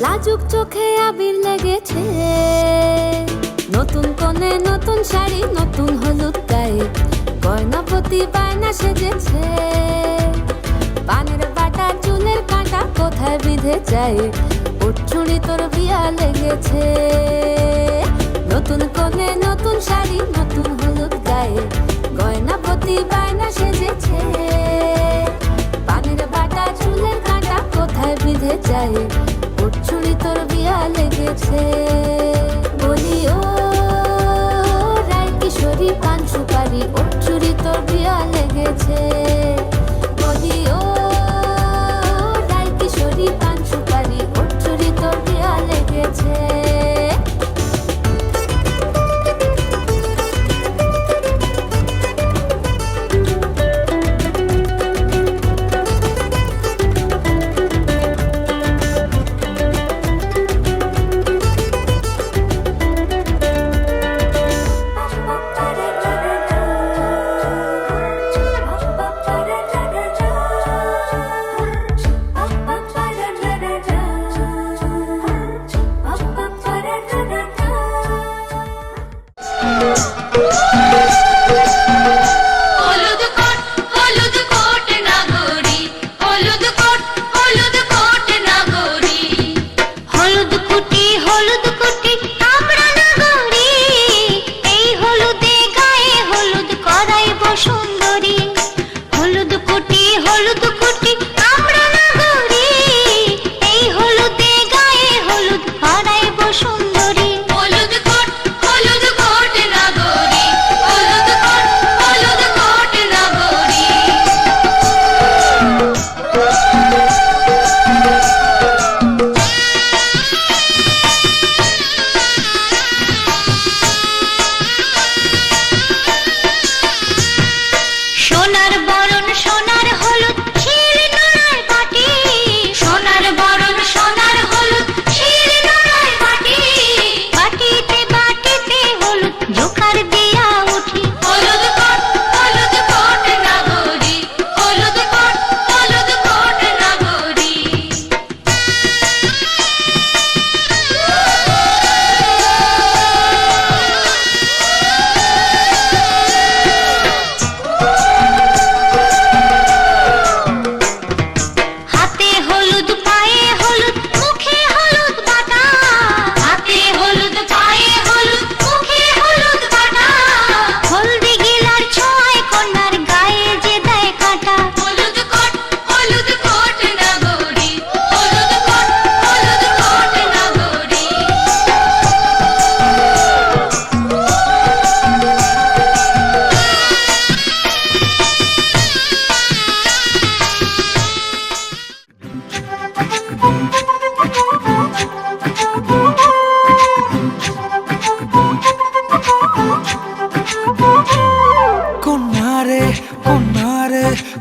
লাজুক চোখে আবির লেগেছে, নতুন কোণে নতুন শাড়ি নতুন হলুদ গায়ে, গয়নাপতি বায়না সেজেছে। পানের বাটা চুলের কাঁটা কোথায় বিঁধে যায়, উঠছুড়ি তোর বিয়া লেগেছে। নতুন কোণে নতুন শাড়ি নতুন হলুদ গায়ে, গয়নাপতি বায়না সেজেছে। পানের বাটা চুলের কাঁটা কোথায় বিঁধে যায়, উঠছুড়ি তোর বিয়া লেগেছে। বলি ও রায় কিশোরী পান সুপারি, উঠছুড়ি তোর বিয়া লেগেছে। বলি ও রায় কিশোরী পান সুপারি, উঠছুড়ি তোর বিয়া লেগেছে।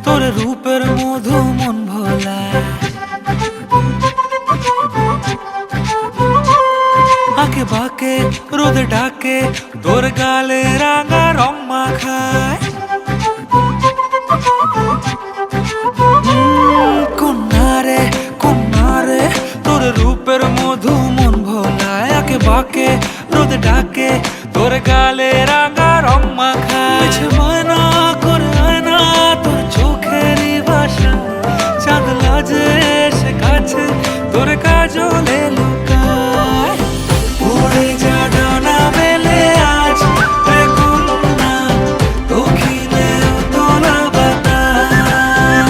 তোর রূপের মধু মন ভোলা, আঁকে বাঁকে রোদে ডাকে তোর গালে রাঙা রং মাখায়। ডাকে তোর গালে রাঙা রং মাখা মিছে ময়না করে আয়না তোর চোখেরই ভাষা চাঁদ লাজে এসে কাছে তোর কাজলে লুকায় উড়ে যা ডানা মেলে আজ রে কন্যা দক্ষিণে উতলা বাতাস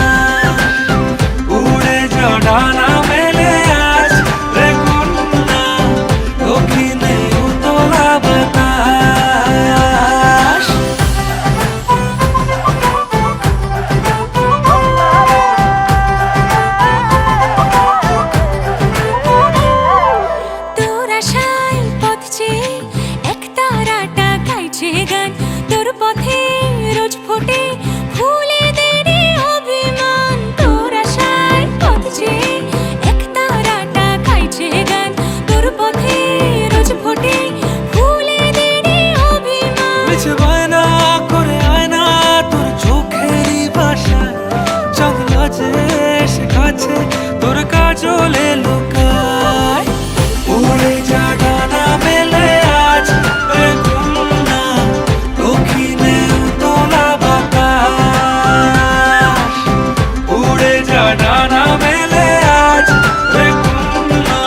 উড়ে যা ডানা মেলে আজ রে কন্যা দক্ষিণে উতলা বাতাস তোর আশায় পথ চেয়ে একতারাটা গাইছে গান তোর পথে রোজ ফোটে ফুলেদেরই অভিমান তোর আশায় পথ চেয়ে একতারাটা গাইছে গান তোর পথে রোজ ফোটে ফুলেদেরই অভিমান মিছে বায়না করে আয়না তোর চোখেরই ভাষা চাঁদ লাজে এসে কাছে তোর কাজলে লুকায় উড়ে যা ডানা মেলে আজ রে কন্যা দক্ষিণে উতলা বাতাস উড়ে যা ডানা মেলে আজ রে কন্যা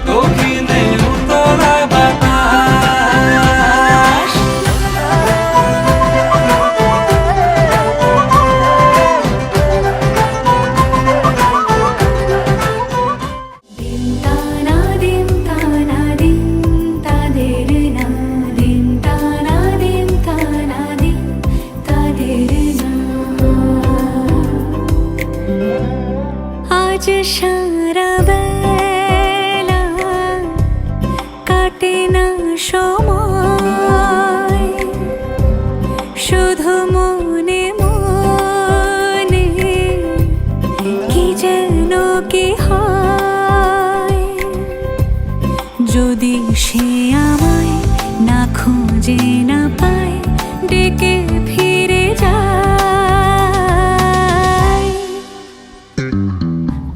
দক্ষিণে উতলা বাতাস দিন তানা দিন তানা দিন তাদের না দিন তানা দিন তানা দিন তাদের না আজ সারা বেলা কাটে না সময় শুধু মনে মনে কি যেন কি হয় যদি সে আমায় না খুঁজে না পায় ডেকে ফিরে যায়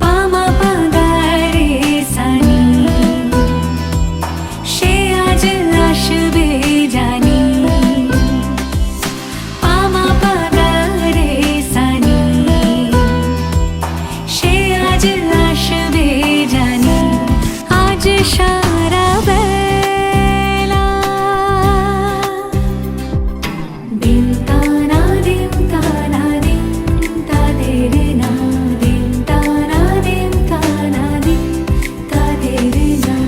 পামা পাগারে সানি সে আজ আসবে জানি পামা পাগারে সানি সে আজ আসবে জানি আজ সারা বেলা দিন তানা দিন তাদের না দিন তানা দিন তাদের না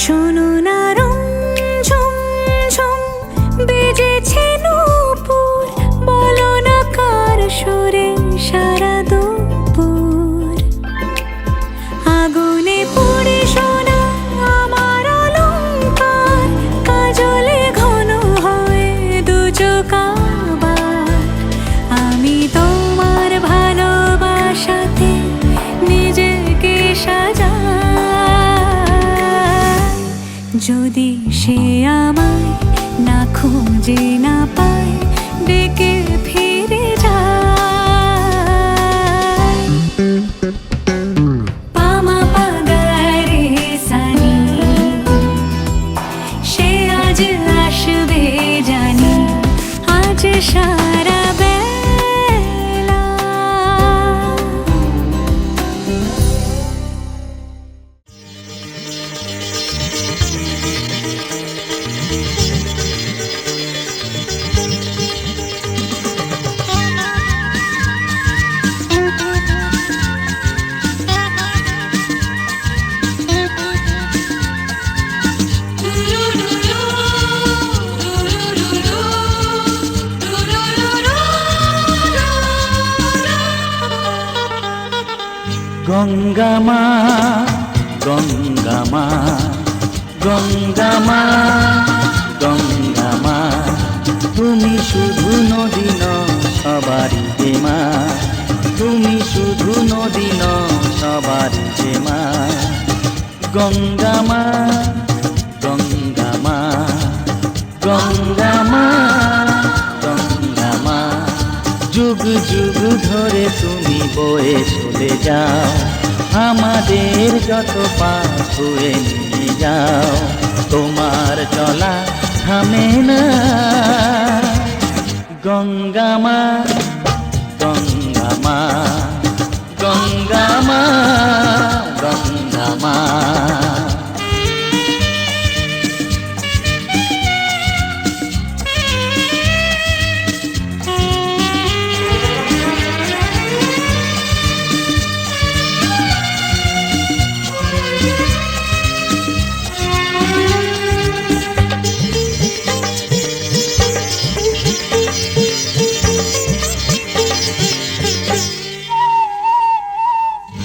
শোনো না রং ঝুম ঝুম বেজেছে নূপুর বলো না কার সুরে সারা দুপুর আগুনে পুড়ে সোনা আমার অলংকার কাজলে ঘন হয়ে দু চোখ আবার আমি তোমার ভালোবাসাতে নিজেকে সাজাই যদি সে আমায় না খুঁজে না পায় ডেকে ফিরে যায় পামা পাগারে সানি সে আজ আসবে জানি আজ সারা বেলা গঙ্গা মা গঙ্গা মা গঙ্গা মা গঙ্গা মা তুমি শুধু নদী নও সবারই যে মা তুমি শুধু নদী নও সবারই যে মা গঙ্গা মা গঙ্গা মা গঙ্গা মা গঙ্গা মা যুগ ধরে তুমি বয়ে চলে যাও, আমাদের যত পাপ ধুয়ে নিয়ে যাও। তোমার চলা থামে না। গঙ্গা মা, গঙ্গা মা, গঙ্গা মা, গঙ্গা মা।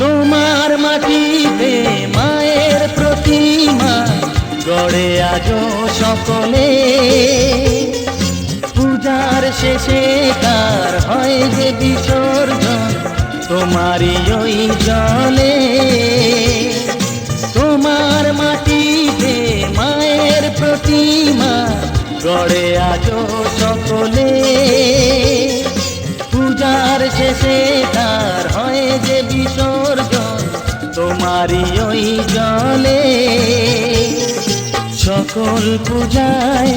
তোমার মাটিতে মায়ের প্রতিমা গড়ে আজো সকলে, পূজার শেষে কার হয় যে বিসর্জন তোমারই ওই জলে। তোমার মাটিতে মায়ের প্রতিমা গড়ে আজো সকলে, পূজার শেষে তার হয় যে বিসর্জন তোমারই ওই জলে। সকল পূজায়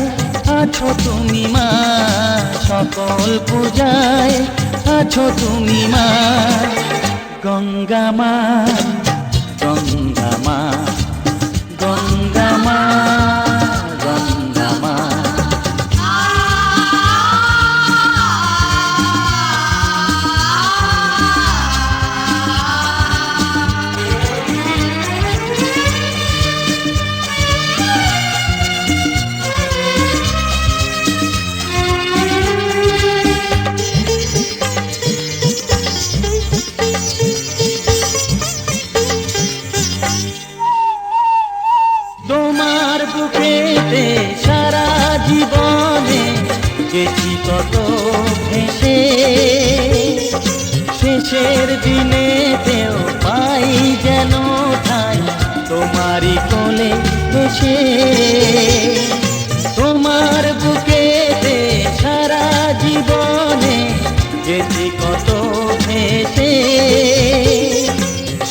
আছো তুমি মা, সকল পূজায় আছো তুমি মা। গঙ্গা মা, গঙ্গা মা, গঙ্গা মা, গঙ্গা মা। তোমার বুকেতে সারা জীবনে গেছি কত ভেসে, শেষের দিনেতেও পাই যেন ঠাই তোমারই কোলে এসে। তোমার বুকেতে সারা জীবনে গেছি কত ভেসে,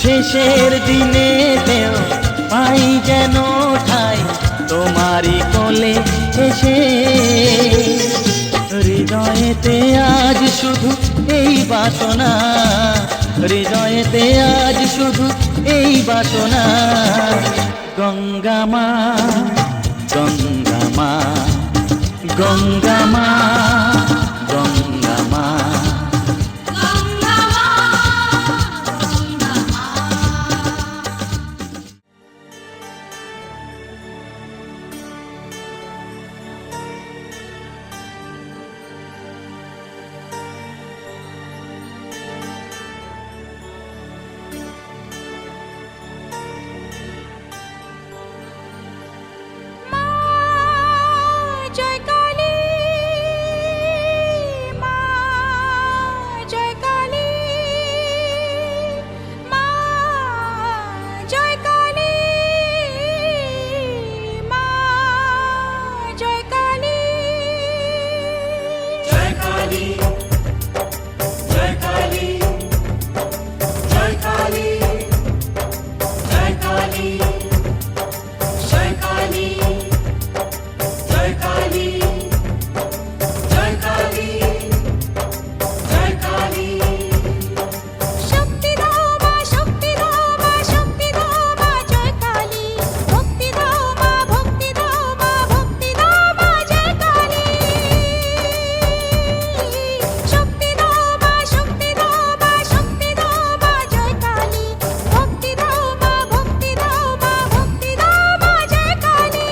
শেষের দিনেতেও পাই যেন ঠাই তোমারই কোলে এসে। হৃদয়েতে আজ শুধু এই বাসনা, হৃদয়েতে আজ শুধু এই বাসনা। গঙ্গা মা, গঙ্গা মা, গঙ্গা মা, গঙ্গা মা। জয় কালী, মা জয় কালী, মা জয় কালী, মা জয় কালী। জয় কালী, জয় কালী, জয় কালী, জয় কালী, জয় কালী, জয় কালী, জয় কালী, জয় কালী। শক্তি দাও মা, শক্তি দাও মা, শক্তি দাও মা জয় কালী। ভক্তি দাও মা, ভক্তি দাও মা, ভক্তি দাও মা জয় কালী। শক্তি দাও মা, শক্তি দাও মা, শক্তি দাও মা জয় কালী। ভক্তি দাও মা, ভক্তি দাও মা, ভক্তি দাও মা জয় কালী।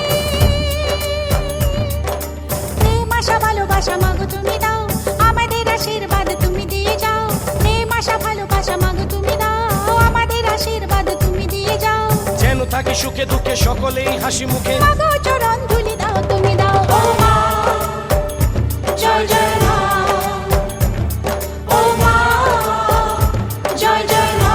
প্রেম আশা ভালোবাসা মাগো তুমি দাও, আমাদের আশীর্বাদ তুমি দিয়ে যাও। প্রেম আশা ভালোবাসা মাগো তুমি দাও, আমাদের আশীর্বাদ তুমি দিয়ে যাও। যেন থাকি সুখে দুঃখে সকলেই হাসি মুখে। মাগো চরণ ধুলি দাও তুমি দাও। ও মা জয় জয় মা, ও মা জয় জয় মা।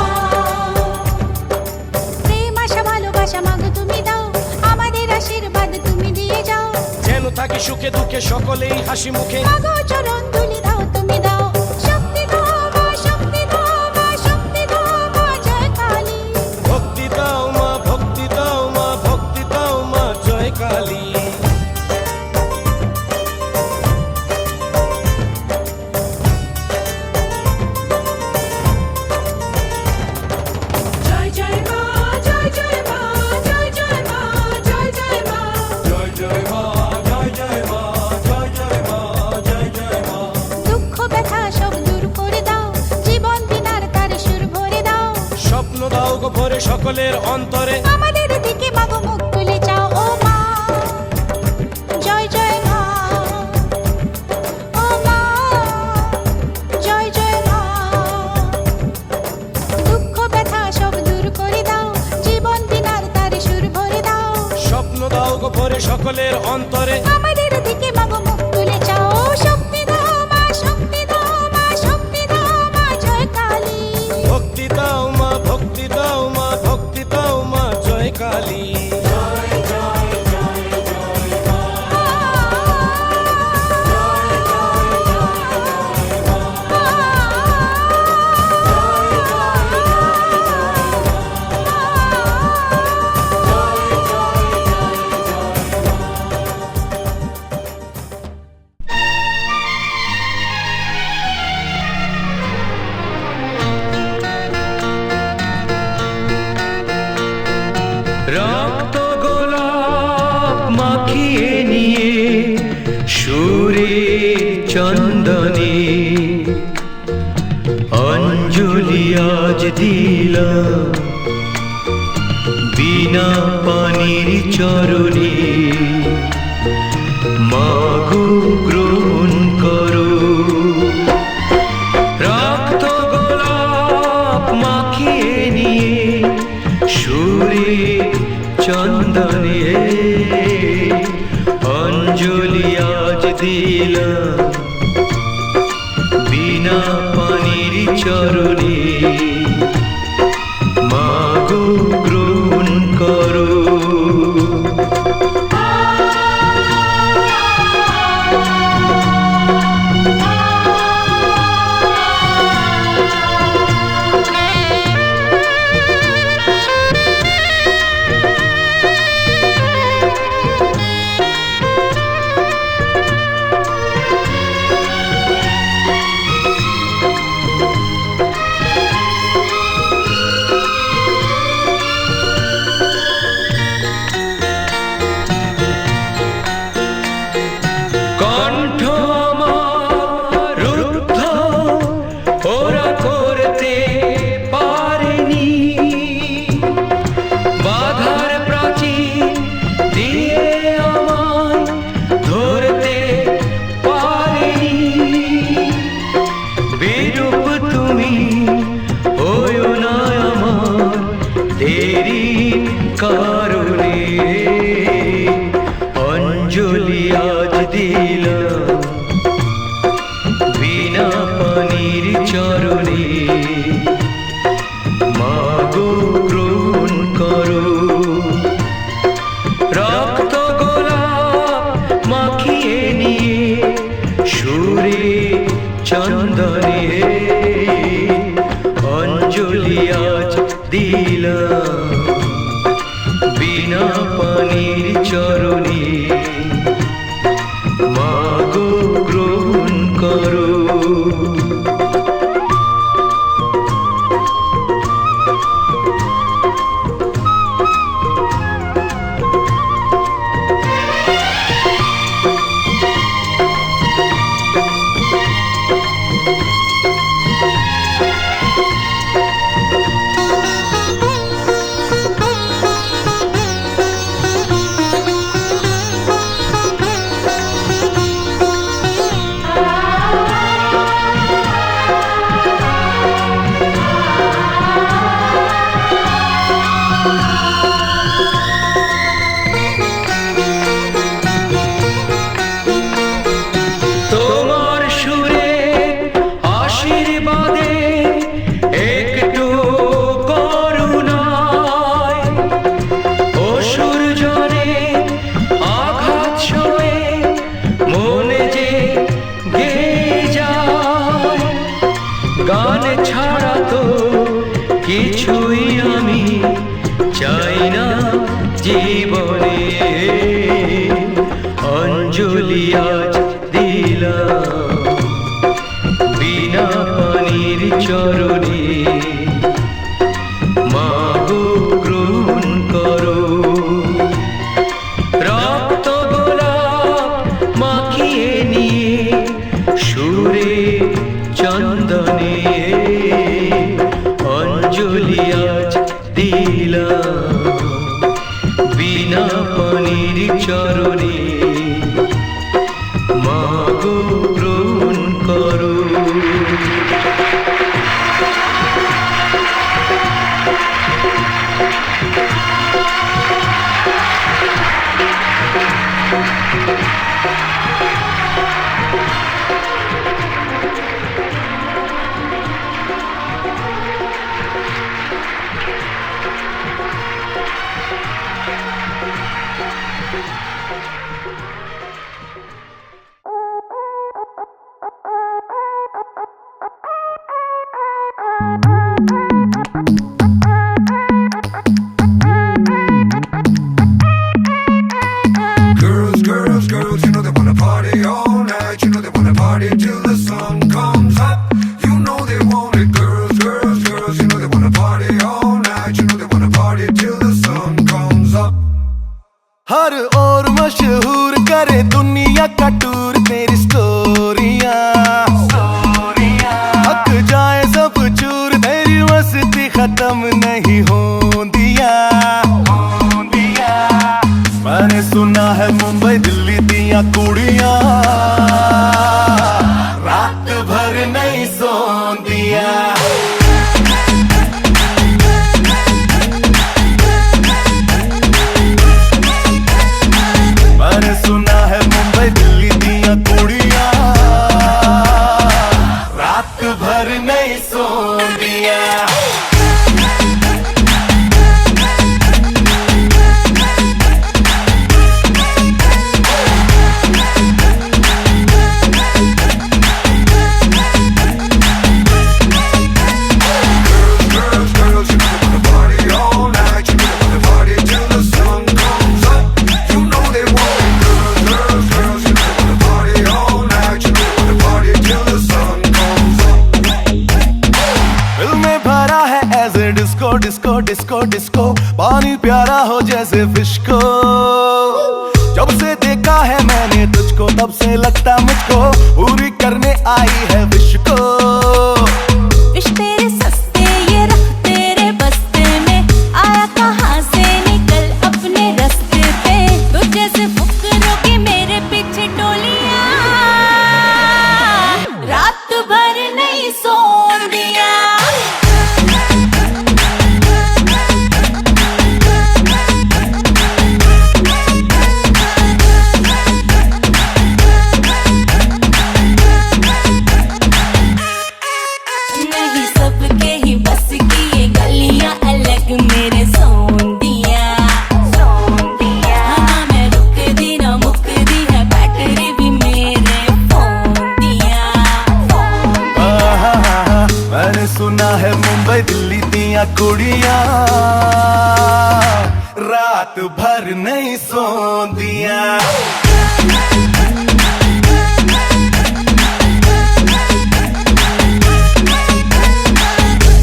প্রেম আশা ভালোবাসা মাগো তুমি দাও, আমাদের আশীর্বাদ তুমি দিয়ে যাও। যেন থাকি সুখে দুঃখে সকলেই হাসি মুখে। মাগো চরণ ধুলি দাও তুমি দাও। শক্তি দাও কালী। জয় জয় মা জয় জয় মা জয় জয় মা জয় জয় মা জয় জয় মা জয় জয় মা জয় জয় মা জয় জয় মা। দুঃখ ব্যথা সব দূর করে দাও, জীবন দিনার তার সুর ভরে দাও। স্বপ্ন দাও গো ভরে সকলের অন্তরে, আমাদের দিকে মাগো মুখ তুলে চাও ও মা। জয় জয় মা ও মা জয় জয় মা। দুঃখ ব্যথা সব দূর করে দাও, জীবন দিনার তার সুর ভরে দাও। স্বপ্ন দাও গো ভরে সকলের অন্তরে, আমাদের দিকে মাগো মুখ তুলে চাও। শক্তি দাও মা শক্তি দাও মা শক্তি দাও মা জয় কালী। ভক্তি দাও মা ভক্তি দাও মা ভক্তি দাও মা জয় কালী। রক্ত গোলাপ মাখিয়ে নিয়ে সুরে চন্দনে অঞ্জলি আজ দিলাম বিনা পানির চরণে। মাগো গ্রহণ করো রক্ত গোলাপ মাখিয়ে নিয়ে সুরে চন্দনে অঞ্জলি আজ দিলাম বিনা পানির চরণে। মাগো গ্রহণ করো। কণ্ঠ আমার রুদ্ধ ওরা করতে পারেনি, বাধার প্রাচীর দিয়ে আমায় ধরতে পারেনি। বিরূপ তুমি হয়ো না আমার দেরি কারণে। অঞ্জলি আজ দিলাম বিনা পানির চরণে। মাগো গ্রহণ করো রক্ত গোলাপ মাখিয়ে নিয়ে সুরে চন্দনে অঞ্জলি আজ দিলাম বিনা পানির চরণে। মাগো গ্রহণ করো। গান ছাড়া তো কিছুই আমি চাই না জীবনে। অঞ্জলি আজ দিলাম বিনা পানির চরণে মাগো গ্রহণ করো রক্ত গোলাপ মাখিয়ে নিয়ে সুরে চন্দনে অঞ্জলি আজ দিলাম বিনা পানির চরণে মাগো গ্রহণ করো Girls, girls, girls, you know they wanna party all night. You know they wanna party till the sun comes up. You know they want it. Girls, girls, girls, you know they wanna party all night. You know they wanna party till the sun comes up. हर ओर मशहूर करे दुनिया का tour तेरी स्टोरियां हक जाए सब चूर तेरी मस्ती खत्म नहीं होंदिया मैंने सुना है मुंबई दिल्ली दिया कुड़ियां रात भर नहीं सोंदिया मैंने सुना है मुंबई दिल्ली दिया कुड़ियां रात भर नहीं Sondiya Girls, girls, you know they wanna party all night. You know they wanna party till the sun comes up. You know they want it. Girls, girls, girls, you know they wanna party all night. You know they wanna party till the sun comes up. दिल में भरा है ऐसे disco disco disco disco पानी प्यारा हो जैसे fish को जब से देखा है मैंने तुझको तब से लगता मुझको पूरी करने आई है विश को विश तेरे सस्ते ये रख तेरे बस्ते में आया कहाँ से निकल अपने रास्ते पे तू जैसे फुकरों की मेरे पीछे टोलियां रात भर नहीं सोन दिया नहीं सबके ही बस की ये गलियां अलग मेरे सोन दिया हाँ मैं रुक दी ना मुक दी है बैटरी भी मेरे फोन दिया मैंने सुना है मुंबई दिल्ली दिया कुड़ियां रात भर नहीं सोंदिया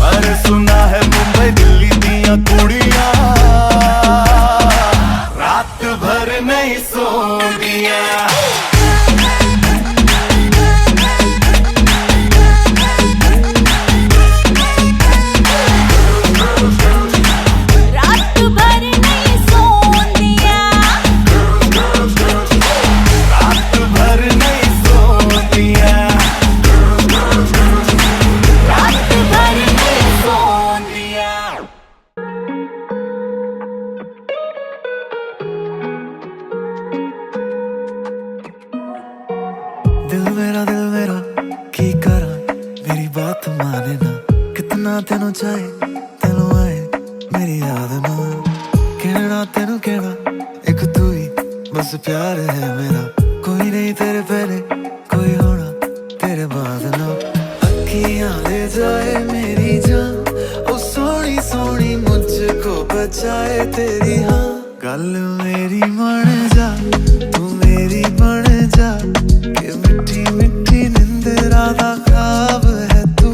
मैंने सुना है मुंबई दिल्ली दिया कुड़ियां रात भर नहीं सोंदिया रात भर नहीं सोन दिया रात भर नहीं सोंदिया रात भर नहीं सोन दिया दिल मेरा की करा मेरी बात माने ना कितना तेनू चाहे तेनू आए मेरी याद ना कहना तेनू कहना एक तू ही बस प्यार है मेरा कोई नहीं तेरे पहले कोई होना तेरे बाद ना अखियां ले जाए मेरी जान ओ सोनी सोनी मुझको बचाए तेरी हाँ गल मेरी मन जा तू मेरी बन जा कि मिठी मिठी निंदरा दा ख्वाब है तू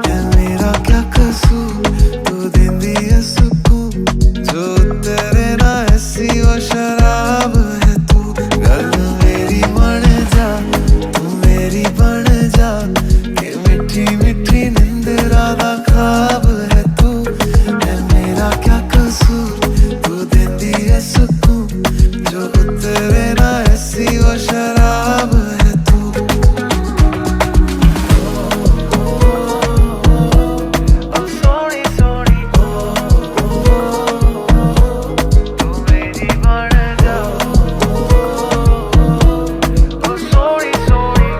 है मेरा क्या कसूर तू देंदी है सुकून जो तेरे ना ऐसी वो शराब है तू गल मेरी मन जा तू मेरी बन जा कि मिठी मिठी निंदरा दा ख्वाब है तू है मेरा क्या कसूर तू देंदी है सुकून जो तेरे ना ऐसी वो शराब है तू ओ सोनी सोनी तू मेरी बन जा ओ सोनी सोनी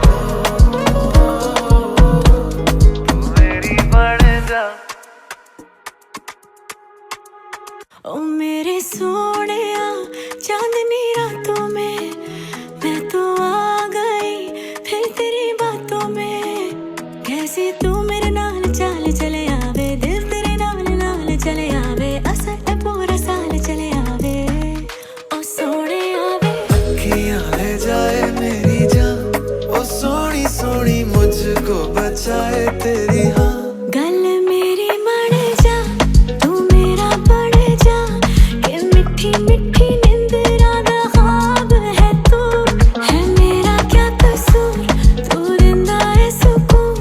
तू मेरी बन जा ओ मेरे सोनिया चांदनी रातों में मैं तो आ गई फिर तेरी बातों में कैसे तू मेरे नाल चाल चले आवे दिल तेरे नाल चले आवे असर है पूरा साल चले आवे ओ सोने आवे अखियां ले जाए मेरी जान ओ सोनी सोनी मुझको बचाए तेरी हाँ गल मेरी मन जा तू मेरा बन जा कि मिठी मिठी निंदरा दा ख्वाब है तू है मेरा क्या कसूर तू देंदा है सुकून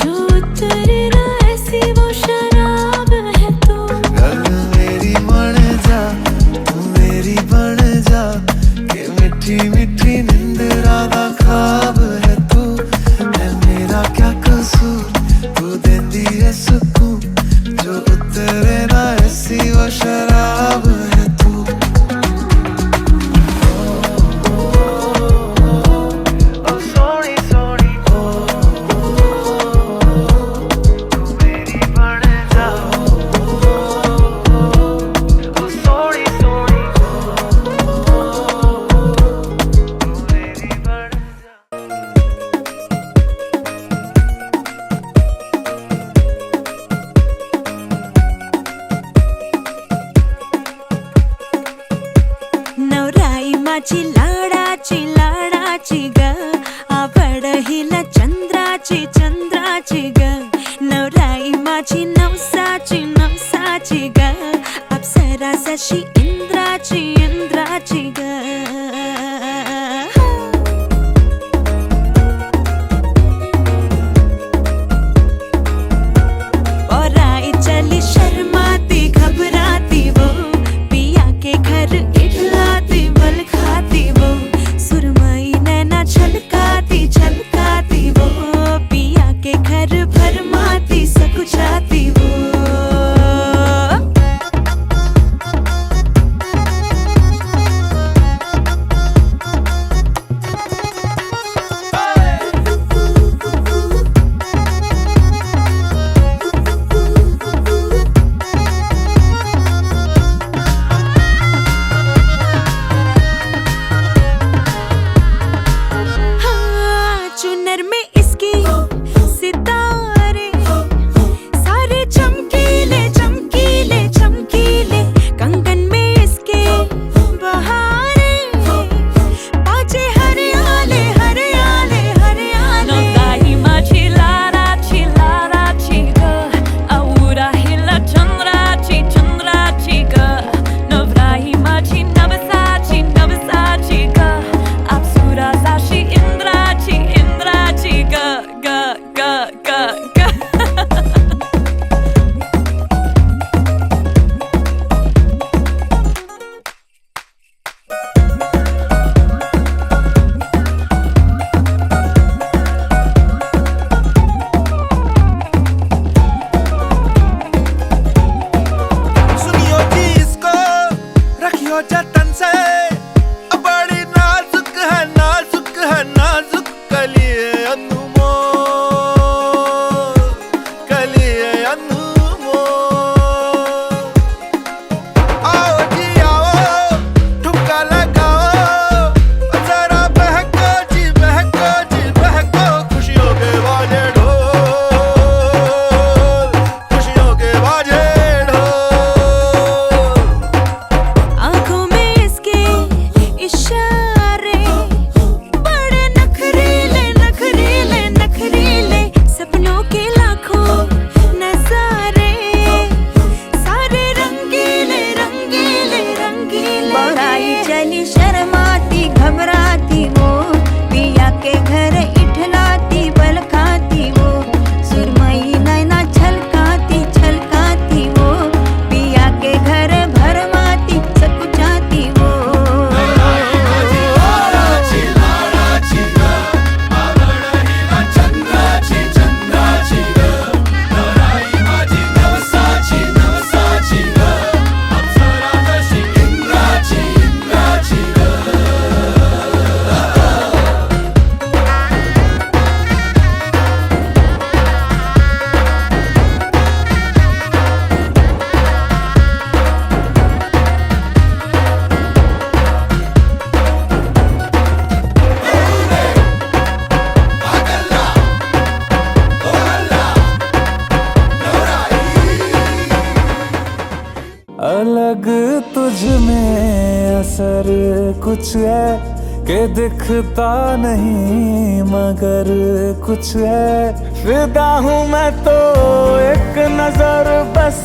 जो तेरे ना ऐसी वो शराब है तू गल मेरी मन जा तू मेरी बन जा कि मिठी मिठी निंदरा दा ख्वाब है तू है मेरा क्या कसूर तू देंदी है सुकून जो तेरे ना ऐसी वो शराब है तू ओ सोनी सोनी तू मेरी बन जा ओ सोनी सोनी तू मेरी बन जा नवराई माझी लाडाची ग आवड हिला चंद्राची ग नवराई माझी नवसाची ग अप्सरा जशी इंद्राची ग और आई चली शर्माती घबराती वो पिया के घर इठलाती बल खाती वो सुरमई नैना छलकाती वो पिया के घर भरमाती सकुचाती वो हाँ, चुनर में इसकी सितारे सारे चमकीले कंगन में इसके बहारे बाजे हरियाले नवराई माझी लाडाची ग औरा हिला चंद्राची ग नवराई माझी नवसाची ग अप्सरा जशी इंद्राची ग सुनियो जी इसको रखियो जतन से बड़ी नाजुक है कलिए अनमोल आओ जी आओ ठुमका लगाओ जरा बहको खुशियों के बाजे ढोल खुशियों के बाजे ढोल आँखों में असर कुछ है कि दिखता नहीं मगर कुछ है। फिदा हूँ मैं तो एक नजर बस,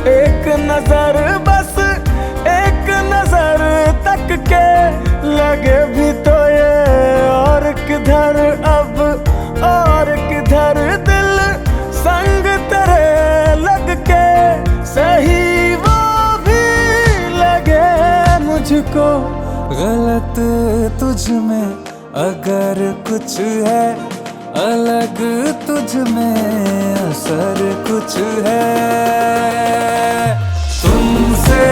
एक नजर बस, एक नजर तक के लगे भी तो ये और किधर अब और किधर दिल संग तेरे लग के सही वो भी लगे मुझको। गलत तुझ में अगर कुछ है, अलग तुझ में असर कुछ है। तुमसे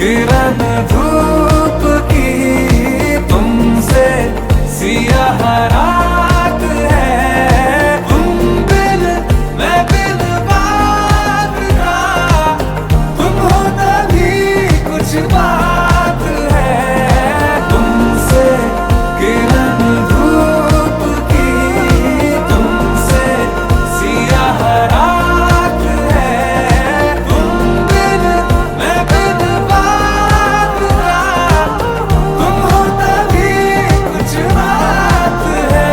किरण धूप की, तुमसे सियाह रात है। तुम बिन मैं बिन बात का, तुम हो तभी कुछ बात है। तुमसे किरण धूप की, तुमसे सियाह रात है। तुम बिन मैं बिन बात का, तुम हो तभी कुछ बात है।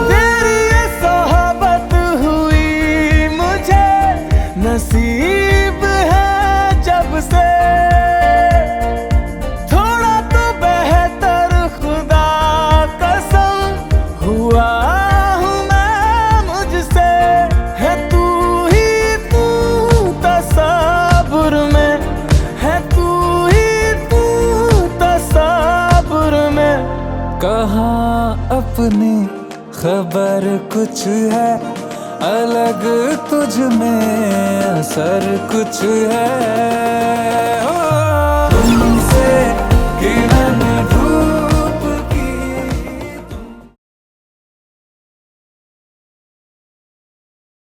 तेरी ये सोहबत हुई मुझे नसीब है जब से। थोड़ा तो बेहतर खुदा कसम हुआ हूँ मैं मुझसे। है तू ही तू तसव्वुर में, है तू ही तू तसव्वुर में। कहाँ अपनी खबर कुछ है, अलग तुझ में असर कुछ है।